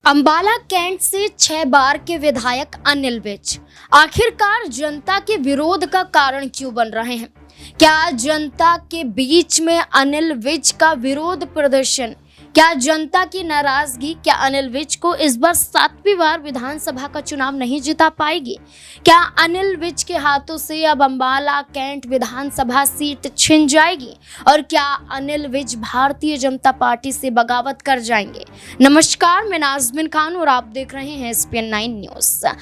Ambala cantt से 6 बार के विधायक अनिल विज आखिरकार जनता के विरोध का कारण क्यों बन रहे हैं? क्या जनता के बीच में अनिल विज का विरोध प्रदर्शन, क्या जनता की नाराजगी, क्या अनिल विज को इस बार 7वीं बार विधानसभा का चुनाव नहीं जिता पाएगी? क्या अनिल विज के हाथों से अब अंबाला कैंट विधानसभा सीट छिन जाएगी? और क्या अनिल विज भारतीय जनता पार्टी से बगावत कर जाएंगे? नमस्कार, मैं नाज़मीन खान और आप देख रहे हैं SPN 9 न्यूज।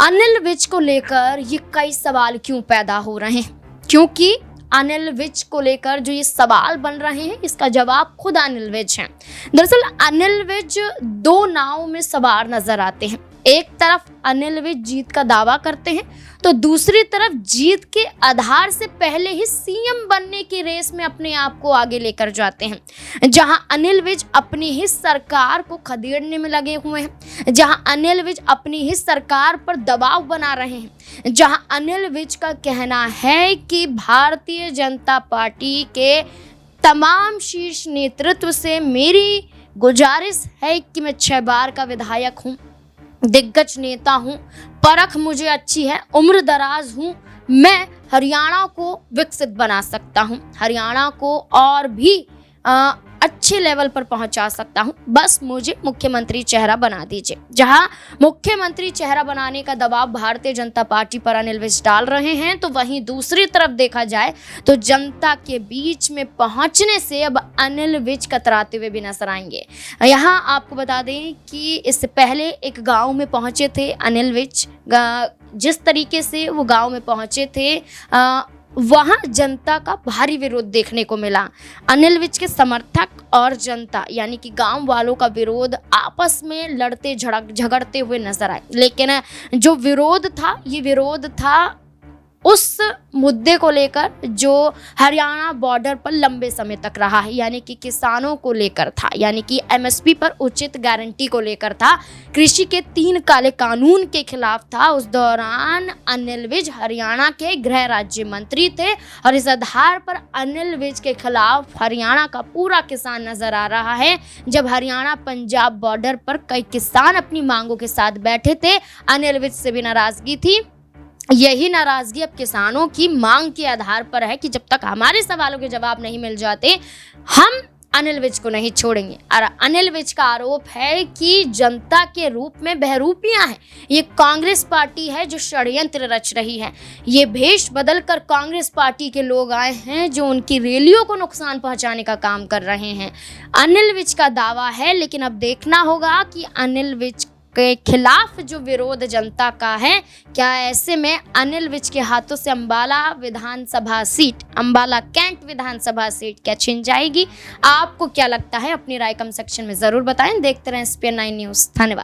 अनिल विज को लेकर ये कई सवाल क्यों पैदा हो रहे हैं? क्योंकि अनिल विज को लेकर जो ये सवाल बन रहे हैं, इसका जवाब खुद अनिल विज हैं। दरअसल अनिल विज 2 नाव में सवार नजर आते हैं। एक तरफ अनिल विज जीत का दावा करते हैं, तो दूसरी तरफ जीत के आधार से पहले ही सीएम बनने की रेस में अपने आप को आगे लेकर जाते हैं। जहां अनिल विज अपनी ही सरकार को खदेड़ने में लगे हुए हैं, जहां अनिल विज अपनी ही सरकार पर दबाव बना रहे हैं, जहां अनिल विज का कहना है कि भारतीय जनता पार्टी के तमाम शीर्ष नेतृत्व से मेरी गुजारिश है कि मैं 6 बार का विधायक हूं, दिग्गज नेता हूं, परख मुझे अच्छी है, उम्र दराज हूं, मैं हरियाणा को विकसित बना सकता हूं, हरियाणा को और भी अच्छे लेवल पर पहुंचा सकता हूं, बस मुझे मुख्यमंत्री चेहरा बना दीजिए। जहां मुख्यमंत्री चेहरा बनाने का दबाव भारतीय जनता पार्टी पर अनिल विज डाल रहे हैं, तो वहीं दूसरी तरफ देखा जाए तो जनता के बीच में पहुंचने से अब अनिल विज कतराते हुए भी नजर आएंगे। यहां आपको बता दें कि इससे पहले एक गांव में पहुंचे थे अनिल विज। जिस तरीके से वो गांव में पहुंचे थे, वहां जनता का भारी विरोध देखने को मिला। अनिल विज के समर्थक और जनता यानी कि गांव वालों का विरोध आपस में लड़ते झगड़ते हुए नजर आए। लेकिन जो विरोध था, ये विरोध था उस मुद्दे को लेकर जो हरियाणा बॉर्डर पर लंबे समय तक रहा है, यानी कि किसानों को लेकर था, यानी कि MSP पर उचित गारंटी को लेकर था, कृषि के 3 काले कानून के खिलाफ था। उस दौरान अनिल विज हरियाणा के गृह राज्य मंत्री थे और इस आधार पर अनिल विज के खिलाफ हरियाणा का पूरा किसान नजर आ रहा है। जब हरियाणा पंजाब बॉर्डर पर कई किसान अपनी मांगों के साथ बैठे थे, अनिल विज से भी नाराजगी थी। यही नाराजगी अब किसानों की मांग के आधार पर है कि जब तक हमारे सवालों के जवाब नहीं मिल जाते, हम अनिल विज को नहीं छोड़ेंगे। और अनिल विज का आरोप है कि जनता के रूप में बहरूपियां हैं, ये कांग्रेस पार्टी है जो षड्यंत्र रच रही है। ये भेष बदलकर कांग्रेस पार्टी के लोग आए हैं जो उनकी रैलियों को नुकसान पहुंचाने का काम कर रहे हैं। अनिल विज का दावा है, लेकिन अब देखना होगा कि अनिल विज के खिलाफ जो विरोध जनता का है, क्या ऐसे में अनिल विज के हाथों से अंबाला कैंट विधानसभा सीट क्या छिन जाएगी? आपको क्या लगता है? अपनी राय कमेंट सेक्शन में जरूर बताएं। देखते रहें SPN 9 न्यूज। धन्यवाद।